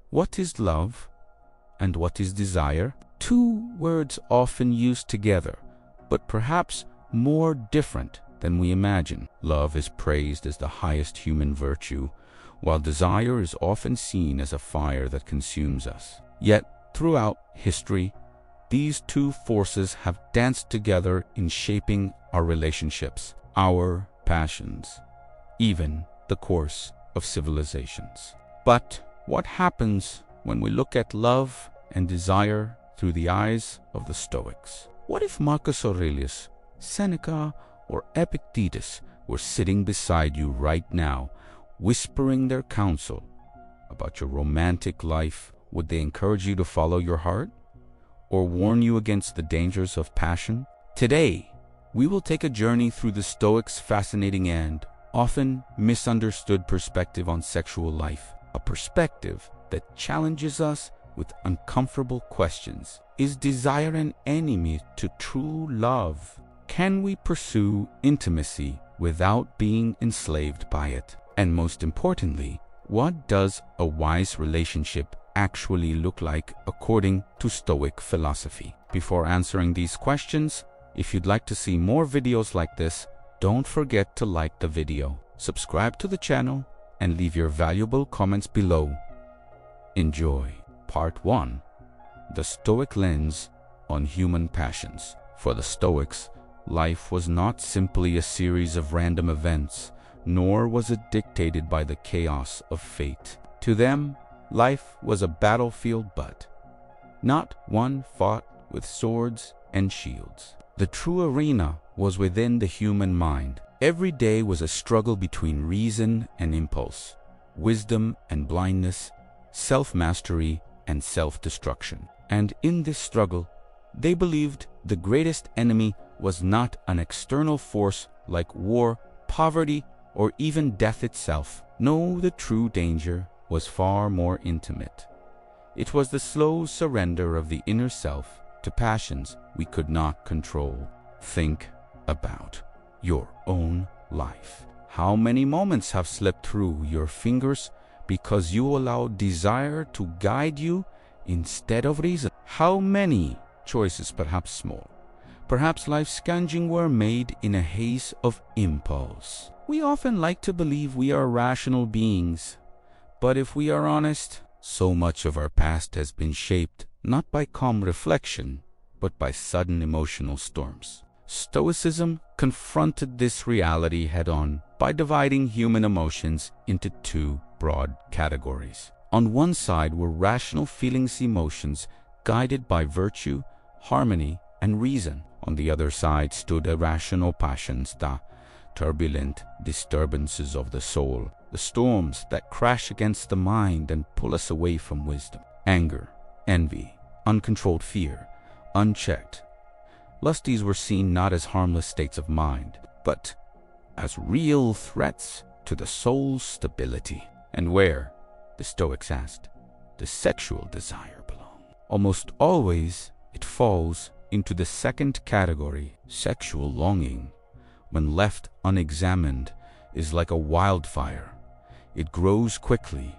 What is love and what is desire? Two words often used together, but perhaps more different than we imagine. Love is praised as the highest human virtue, while desire is often seen as a fire that consumes us. Yet, throughout history, these two forces have danced together in shaping our relationships, our passions, even the course of civilizations. But what happens when we look at love and desire through the eyes of the Stoics? What if Marcus Aurelius, Seneca, or Epictetus were sitting beside you right now, whispering their counsel about your romantic life? Would they encourage you to follow your heart or warn you against the dangers of passion? Today, we will take a journey through the Stoics' fascinating and often misunderstood perspective on sexual life, a perspective that challenges us with uncomfortable questions. Is desire an enemy to true love? Can we pursue intimacy without being enslaved by it? And most importantly, what does a wise relationship actually look like according to Stoic philosophy? Before answering these questions, if you'd like to see more videos like this, don't forget to like the video, subscribe to the channel, and leave your valuable comments below. Enjoy. Part 1. The Stoic Lens on Human Passions. For the Stoics, life was not simply a series of random events, nor was it dictated by the chaos of fate. To them, life was a battlefield, but not one fought with swords and shields. The true arena was within the human mind. Every day was a struggle between reason and impulse, wisdom and blindness, self-mastery and self-destruction. And in this struggle, they believed the greatest enemy was not an external force like war, poverty, or even death itself. No, the true danger was far more intimate. It was the slow surrender of the inner self to passions we could not control. Think about your own life. How many moments have slipped through your fingers because you allowed desire to guide you instead of reason? How many choices, perhaps small, perhaps life-changing, were made in a haze of impulse? We often like to believe we are rational beings, but if we are honest, so much of our past has been shaped not by calm reflection, but by sudden emotional storms. Stoicism confronted this reality head-on by dividing human emotions into two broad categories. On one side were rational feelings, emotions guided by virtue, harmony, and reason. On the other side stood irrational passions, the turbulent disturbances of the soul, the storms that crash against the mind and pull us away from wisdom. Anger, envy, uncontrolled fear, unchecked lust, these were seen not as harmless states of mind, but as real threats to the soul's stability. And where, the Stoics asked, does sexual desire belong? Almost always it falls into the second category. Sexual longing, when left unexamined, is like a wildfire. It grows quickly,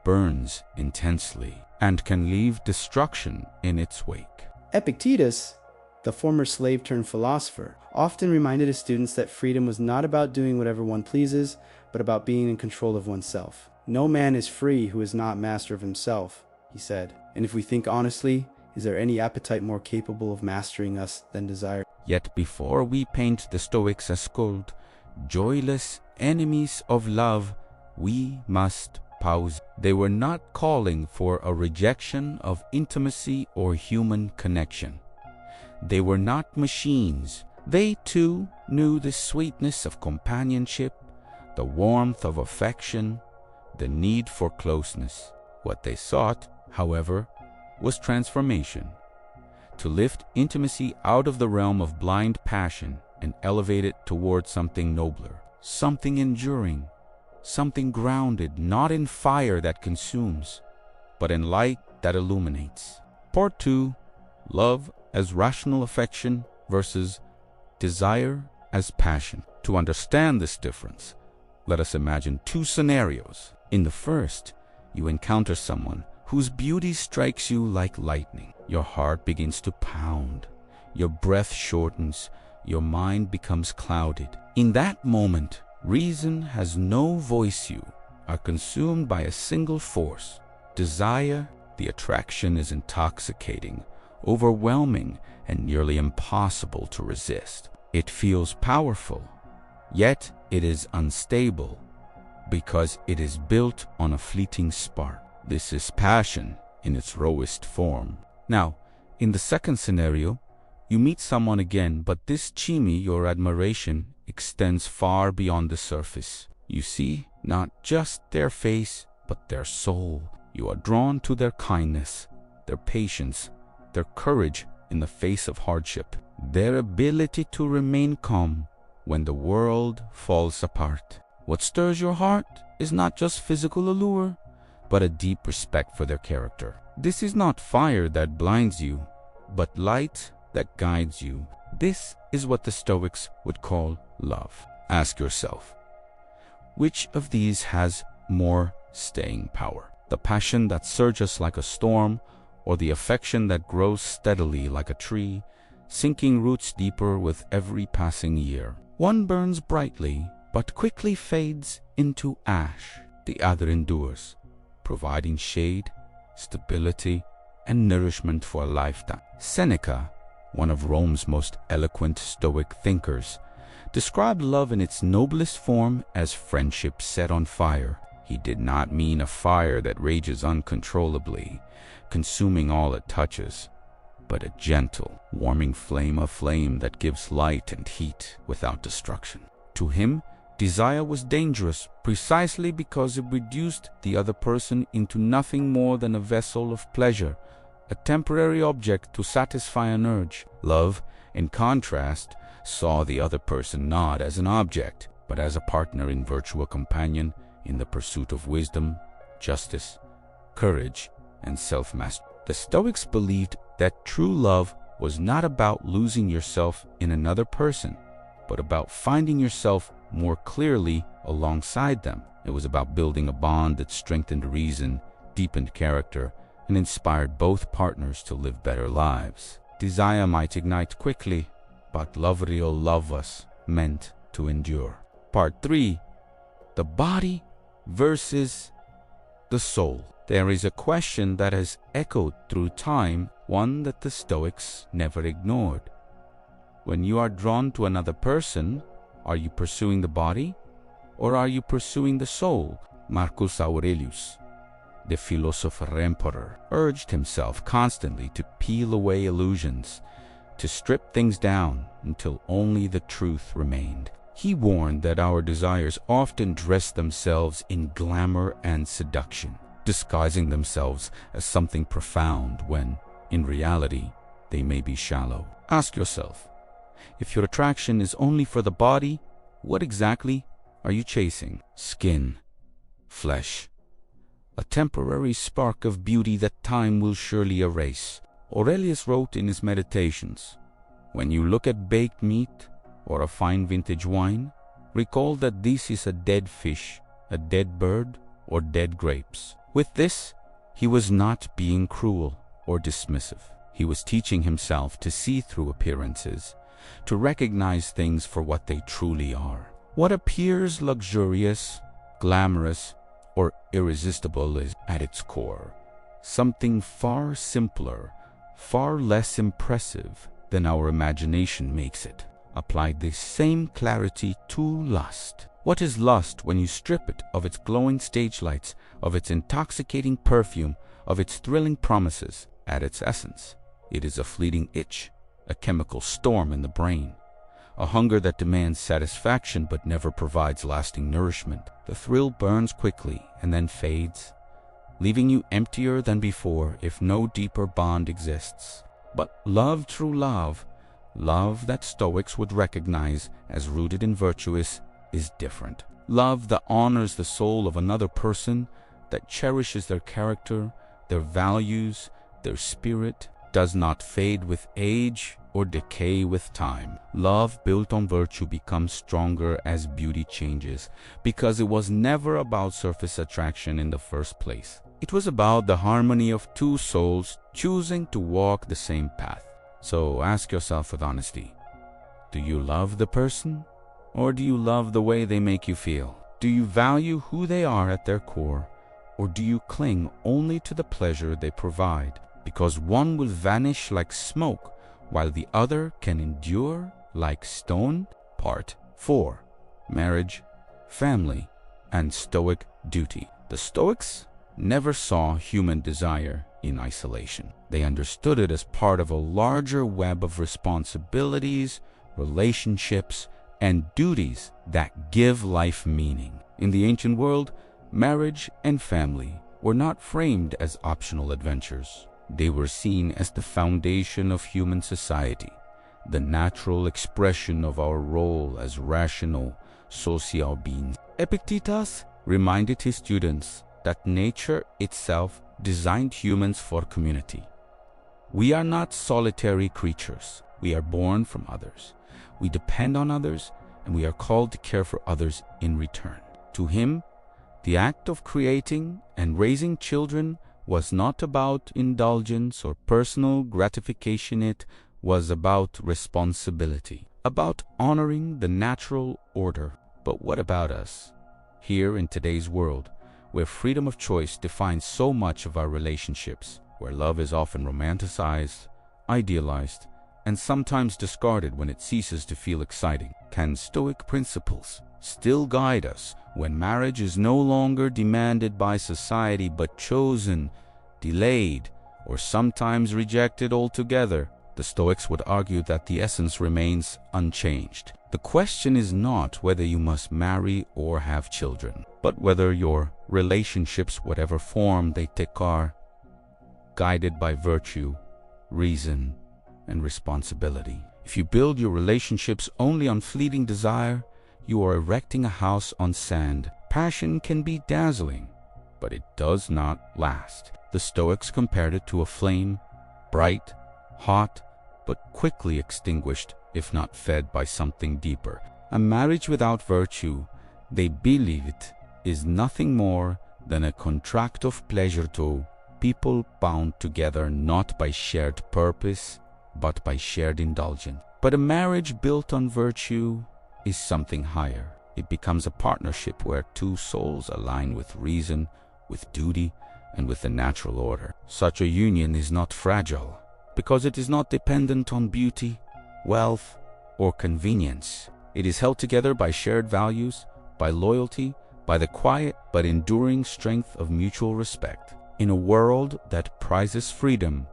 burns intensely, and can leave destruction in its wake. Epictetus, the former slave-turned-philosopher, often reminded his students that freedom was not about doing whatever one pleases, but about being in control of oneself. No man is free who is not master of himself, he said. And if we think honestly, is there any appetite more capable of mastering us than desire? Yet before we paint the Stoics as cold, joyless enemies of love, we must pause. They were not calling for a rejection of intimacy or human connection. They were not machines. They too knew the sweetness of companionship, the warmth of affection, the need for closeness. What they sought, however, was transformation, to lift intimacy out of the realm of blind passion and elevate it toward something nobler, something enduring, something grounded not in fire that consumes, but in light that illuminates. Part 2. Love as rational affection versus desire as passion. To understand this difference, let us imagine two scenarios. In the first, you encounter someone whose beauty strikes you like lightning. Your heart begins to pound, your breath shortens, your mind becomes clouded. In that moment, reason has no voice. You are consumed by a single force, desire. The attraction is intoxicating, overwhelming, and nearly impossible to resist. It feels powerful, yet it is unstable because it is built on a fleeting spark. This is passion in its rawest form. Now, in the second scenario, you meet someone again, but this time your admiration extends far beyond the surface. You see not just their face, but their soul. You are drawn to their kindness, their patience, their courage in the face of hardship, their ability to remain calm when the world falls apart. What stirs your heart is not just physical allure, but a deep respect for their character. This is not fire that blinds you, but light that guides you. This is what the Stoics would call love. Ask yourself, which of these has more staying power? The passion that surges like a storm, or the affection that grows steadily like a tree, sinking roots deeper with every passing year? One burns brightly, but quickly fades into ash. The other endures, providing shade, stability, and nourishment for a lifetime. Seneca, one of Rome's most eloquent Stoic thinkers, described love in its noblest form as friendship set on fire. He did not mean a fire that rages uncontrollably, consuming all it touches, but a gentle, warming flame, a flame that gives light and heat without destruction. To him, desire was dangerous precisely because it reduced the other person into nothing more than a vessel of pleasure, a temporary object to satisfy an urge. Love, in contrast, saw the other person not as an object, but as a partner in virtue, a companion in the pursuit of wisdom, justice, courage, and self-mastery. The Stoics believed that true love was not about losing yourself in another person, but about finding yourself more clearly alongside them. It was about building a bond that strengthened reason, deepened character, and inspired both partners to live better lives. Desire might ignite quickly, but love, real love, was meant to endure. Part 3. The body versus the soul. There is a question that has echoed through time, one that the Stoics never ignored. When you are drawn to another person, are you pursuing the body or are you pursuing the soul? Marcus Aurelius, the philosopher emperor, urged himself constantly to peel away illusions, to strip things down until only the truth remained. He warned that our desires often dress themselves in glamour and seduction, disguising themselves as something profound when, in reality, they may be shallow. Ask yourself, if your attraction is only for the body, what exactly are you chasing? Skin, flesh, a temporary spark of beauty that time will surely erase. Aurelius wrote in his Meditations, "When you look at baked meat or a fine vintage wine, recall that this is a dead fish, a dead bird, or dead grapes." With this, he was not being cruel or dismissive. He was teaching himself to see through appearances, to recognize things for what they truly are. What appears luxurious, glamorous, or irresistible is, at its core, something far simpler, far less impressive than our imagination makes it. Apply this same clarity to lust. What is lust when you strip it of its glowing stage lights, of its intoxicating perfume, of its thrilling promises? At its essence, it is a fleeting itch, a chemical storm in the brain, a hunger that demands satisfaction but never provides lasting nourishment. The thrill burns quickly and then fades, leaving you emptier than before if no deeper bond exists. But love, true love, love that Stoics would recognize as rooted in virtuous, is different. Love that honors the soul of another person, that cherishes their character, their values, their spirit, does not fade with age or decay with time. Love built on virtue becomes stronger as beauty changes, because it was never about surface attraction in the first place. It was about the harmony of two souls choosing to walk the same path. So ask yourself with honesty, do you love the person, or do you love the way they make you feel? Do you value who they are at their core, or do you cling only to the pleasure they provide? Because one will vanish like smoke, while the other can endure like stone. Part 4. Marriage, Family, and Stoic Duty. The Stoics never saw human desire in isolation. They understood it as part of a larger web of responsibilities, relationships, and duties that give life meaning. In the ancient world, marriage and family were not framed as optional adventures. They were seen as the foundation of human society, the natural expression of our role as rational, social beings. Epictetus reminded his students that nature itself designed humans for community. We are not solitary creatures. We are born from others. We depend on others, and we are called to care for others in return. To him, the act of creating and raising children was not about indulgence or personal gratification. It was about responsibility, about honoring the natural order. But what about us? Here in today's world, where freedom of choice defines so much of our relationships, where love is often romanticized, idealized, and sometimes discarded when it ceases to feel exciting, can Stoic principles still guide us when marriage is no longer demanded by society but chosen, delayed, or sometimes rejected altogether? The Stoics would argue that the essence remains unchanged. The question is not whether you must marry or have children, but whether your relationships, whatever form they take, are guided by virtue, reason, and responsibility. If you build your relationships only on fleeting desire, you are erecting a house on sand. Passion can be dazzling, but it does not last. The Stoics compared it to a flame, bright, hot, but quickly extinguished if not fed by something deeper. A marriage without virtue, they believed, is nothing more than a contract of pleasure to people bound together not by shared purpose, but by shared indulgence. But a marriage built on virtue is something higher. It becomes a partnership where two souls align with reason, with duty, and with the natural order. Such a union is not fragile, because it is not dependent on beauty, wealth, or convenience. It is held together by shared values, by loyalty, by the quiet but enduring strength of mutual respect. In a world that prizes freedom,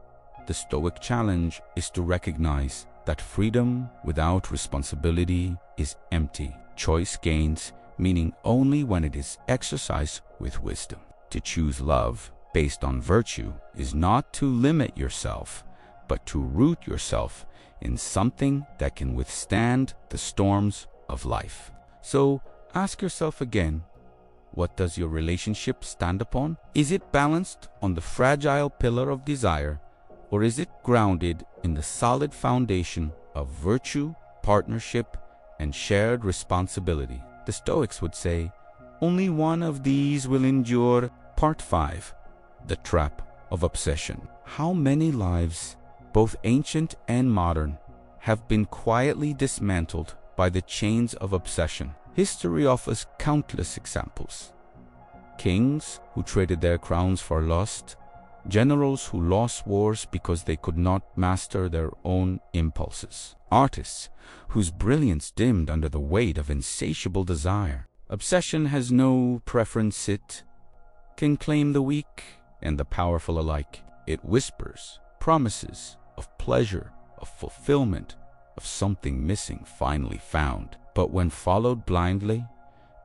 the Stoic challenge is to recognize that freedom without responsibility is empty. Choice gains meaning only when it is exercised with wisdom. To choose love based on virtue is not to limit yourself, but to root yourself in something that can withstand the storms of life. So ask yourself again, what does your relationship stand upon? Is it balanced on the fragile pillar of desire, or is it grounded in the solid foundation of virtue, partnership, and shared responsibility? The Stoics would say, only one of these will endure. Part 5. The Trap of Obsession. How many lives, both ancient and modern, have been quietly dismantled by the chains of obsession? History offers countless examples. Kings who traded their crowns for lust, generals who lost wars because they could not master their own impulses, artists whose brilliance dimmed under the weight of insatiable desire. Obsession has no preference. It can claim the weak and the powerful alike. It whispers promises of pleasure, of fulfillment, of something missing finally found. But when followed blindly,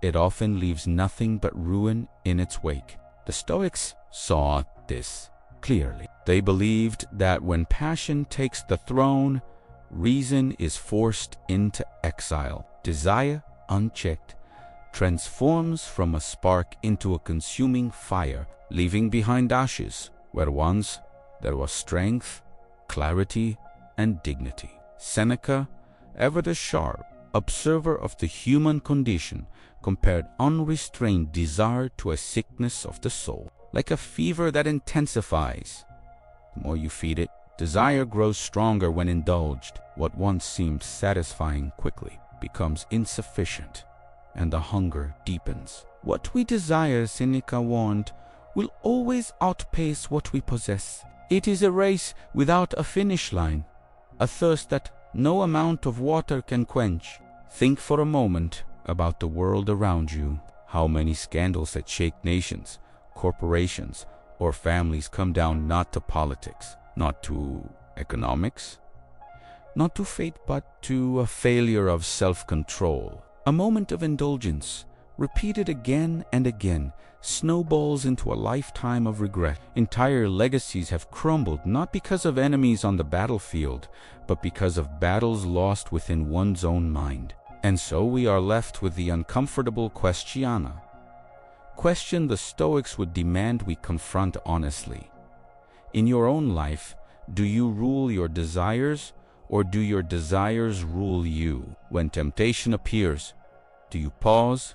it often leaves nothing but ruin in its wake. The Stoics saw this clearly. They believed that when passion takes the throne, reason is forced into exile. Desire, unchecked, transforms from a spark into a consuming fire, leaving behind ashes where once there was strength, clarity, and dignity. Seneca, ever the sharp observer of the human condition, compared unrestrained desire to a sickness of the soul. like a fever that intensifies. The more you feed it, desire grows stronger when indulged. What once seemed satisfying quickly becomes insufficient, and the hunger deepens. What we desire, Seneca warned, will always outpace what we possess. It is a race without a finish line, a thirst that no amount of water can quench. Think for a moment about the world around you. How many scandals that shake nations, corporations, or families come down not to politics, not to economics, not to fate, but to a failure of self-control. A moment of indulgence, repeated again and again, snowballs into a lifetime of regret. Entire legacies have crumbled not because of enemies on the battlefield, but because of battles lost within one's own mind. And so we are left with the uncomfortable question the Stoics would demand we confront honestly. In your own life, do you rule your desires, or do your desires rule you? When temptation appears, do you pause,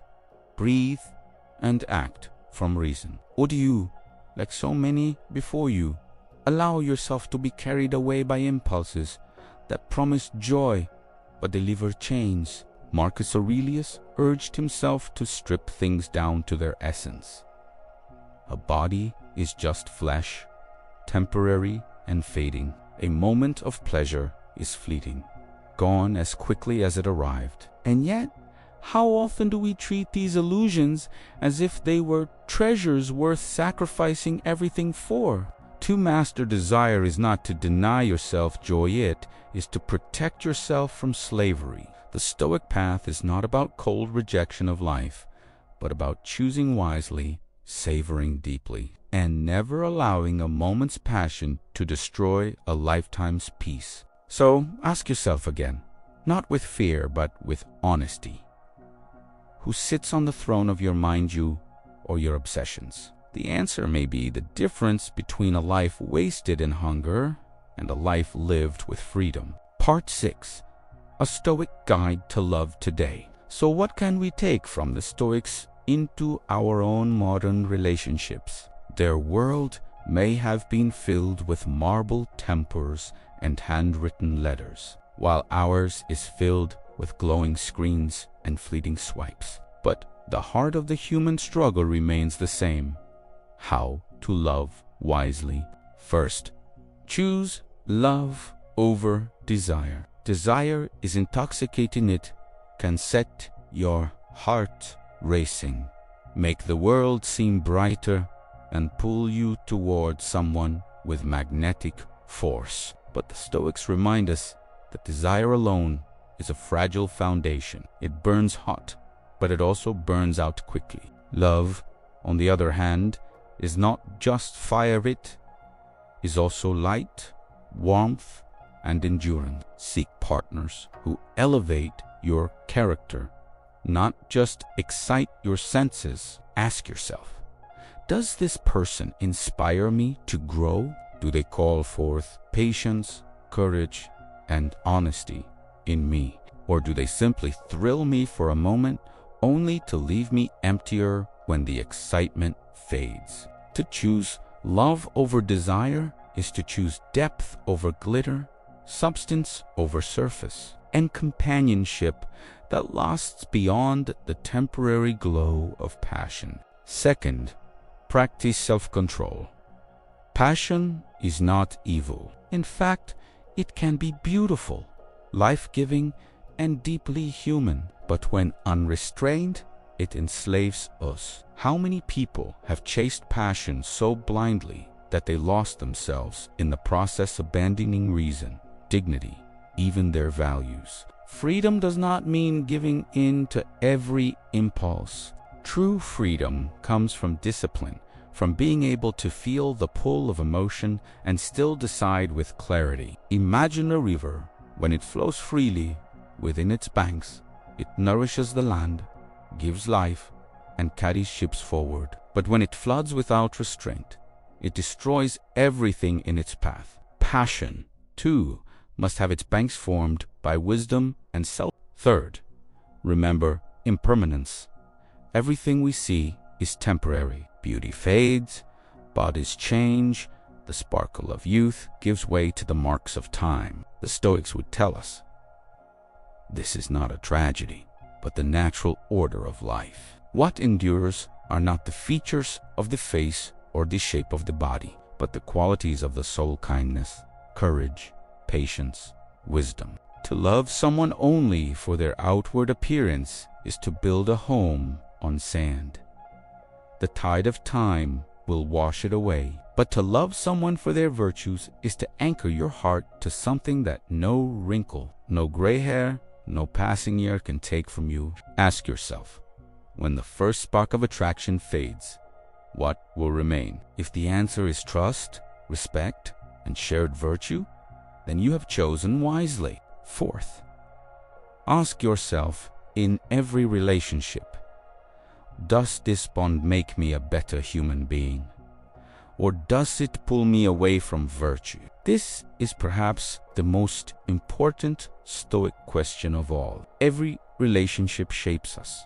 breathe, and act from reason? Or do you, like so many before you, allow yourself to be carried away by impulses that promise joy but deliver chains? Marcus Aurelius urged himself to strip things down to their essence. A body is just flesh, temporary and fading. A moment of pleasure is fleeting, gone as quickly as it arrived. And yet, how often do we treat these illusions as if they were treasures worth sacrificing everything for? To master desire is not to deny yourself joy, it is to protect yourself from slavery. The Stoic path is not about cold rejection of life, but about choosing wisely, savoring deeply, and never allowing a moment's passion to destroy a lifetime's peace. So ask yourself again, not with fear, but with honesty. Who sits on the throne of your mind, you or your obsessions? The answer may be the difference between a life wasted in hunger and a life lived with freedom. Part 6. A Stoic Guide to Love Today. So what can we take from the Stoics into our own modern relationships? Their world may have been filled with marble temples and handwritten letters, while ours is filled with glowing screens and fleeting swipes. But the heart of the human struggle remains the same: how to love wisely. First, choose love over desire. Desire is intoxicating, it can set your heart racing, make the world seem brighter, and pull you toward someone with magnetic force. But the Stoics remind us that desire alone is a fragile foundation. It burns hot, but it also burns out quickly. Love, on the other hand, is not just fire, it is also light, warmth, and endurance. Seek partners who elevate your character, not just excite your senses. Ask yourself, does this person inspire me to grow? Do they call forth patience, courage, and honesty in me? Or do they simply thrill me for a moment only to leave me emptier when the excitement fades? To choose love over desire is to choose depth over glitter, substance over surface, and companionship that lasts beyond the temporary glow of passion. Second, practice self-control. Passion is not evil. In fact, it can be beautiful, life-giving, and deeply human. But when unrestrained, it enslaves us. How many people have chased passion so blindly that they lost themselves in the process, abandoning reason, dignity, even their values? Freedom does not mean giving in to every impulse. True freedom comes from discipline, from being able to feel the pull of emotion and still decide with clarity. Imagine a river. When it flows freely within its banks, it nourishes the land, gives life, and carries ships forward. But when it floods without restraint, it destroys everything in its path. Passion, too, must have its banks formed by wisdom and self. Third, remember impermanence. Everything we see is temporary. Beauty fades, Bodies change, the sparkle of youth gives way to the marks of time. The Stoics would tell us, this is not a tragedy, but the natural order of life. What endures are not the features of the face or the shape of the body, but the qualities of the soul: kindness, courage, patience, wisdom. To love someone only for their outward appearance is to build a home on sand. The tide of time will wash it away. But to love someone for their virtues is to anchor your heart to something that no wrinkle, no gray hair, no passing year can take from you. Ask yourself, when the first spark of attraction fades, what will remain? If the answer is trust, respect, and shared virtue, then you have chosen wisely. Fourth, ask yourself in every relationship, does this bond make me a better human being? Or does it pull me away from virtue? This is perhaps the most important Stoic question of all. Every relationship shapes us,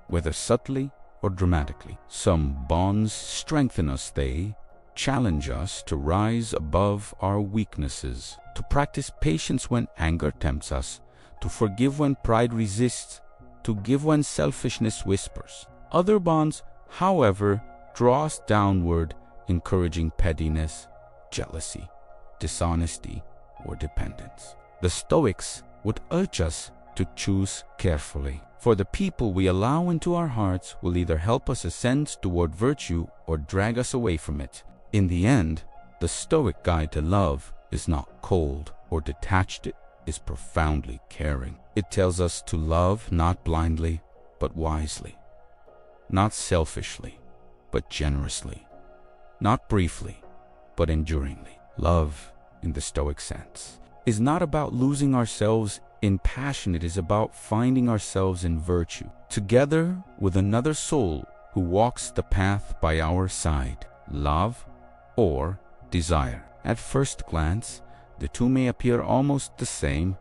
whether subtly or dramatically. Some bonds strengthen us, they challenge us to rise above our weaknesses, to practice patience when anger tempts us, to forgive when pride resists, to give when selfishness whispers. Other bonds, however, draw us downward, encouraging pettiness, jealousy, dishonesty, or dependence. The Stoics would urge us to choose carefully, for the people we allow into our hearts will either help us ascend toward virtue or drag us away from it. In the end, the Stoic guide to love is not cold or detached, it is profoundly caring. It tells us to love not blindly, but wisely, not selfishly, but generously, not briefly, but enduringly. Love, in the Stoic sense, is not about losing ourselves in passion. It is about finding ourselves in virtue, together with another soul who walks the path by our side, love or desire. At first glance, the two may appear almost the same,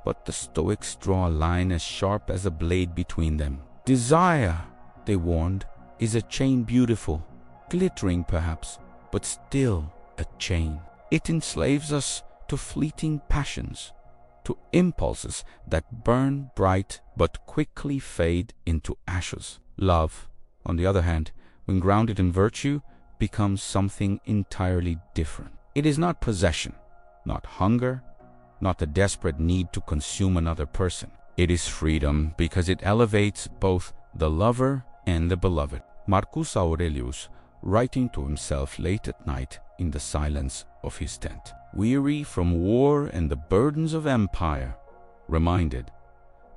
but the Stoics draw a line as sharp as a blade between them. Desire, they warned, is a chain, beautiful, glittering perhaps, but still a chain. It enslaves us to fleeting passions, to impulses that burn bright but quickly fade into ashes. Love, on the other hand, when grounded in virtue, becomes something entirely different. It is not possession, not hunger, not the desperate need to consume another person. It is freedom because it elevates both the lover and the beloved. Marcus Aurelius, writing to himself late at night in the silence of his tent, weary from war and the burdens of empire, reminded,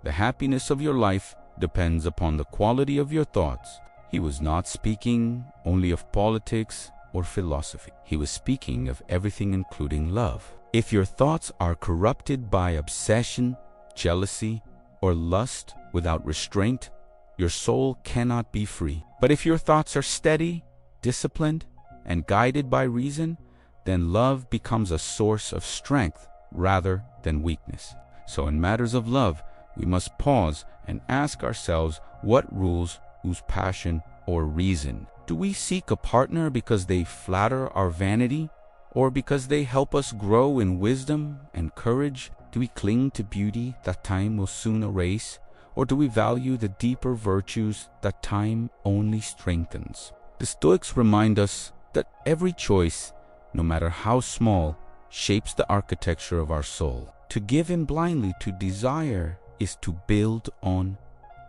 the happiness of your life depends upon the quality of your thoughts. He was not speaking only of politics or philosophy. He was speaking of everything, including love. If your thoughts are corrupted by obsession, jealousy, or lust without restraint, your soul cannot be free. But if your thoughts are steady, disciplined, and guided by reason, then love becomes a source of strength rather than weakness. So in matters of love, we must pause and ask ourselves what rules whose passion or reason. Do we seek a partner because they flatter our vanity, or because they help us grow in wisdom and courage? Do we cling to beauty that time will soon erase, or do we value the deeper virtues that time only strengthens? The Stoics remind us that every choice, no matter how small, shapes the architecture of our soul. To give in blindly to desire is to build on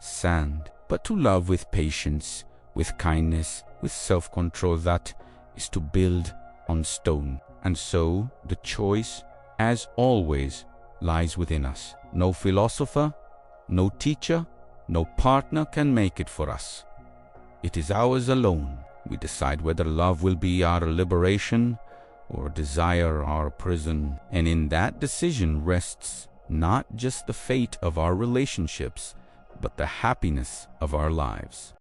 sand, but to love with patience, with kindness, with self-control, that is to build on stone. And so the choice, as always, lies within us. No philosopher, no teacher, no partner can make it for us. It is ours alone. We decide whether love will be our liberation or desire our prison. And in that decision rests not just the fate of our relationships, but the happiness of our lives.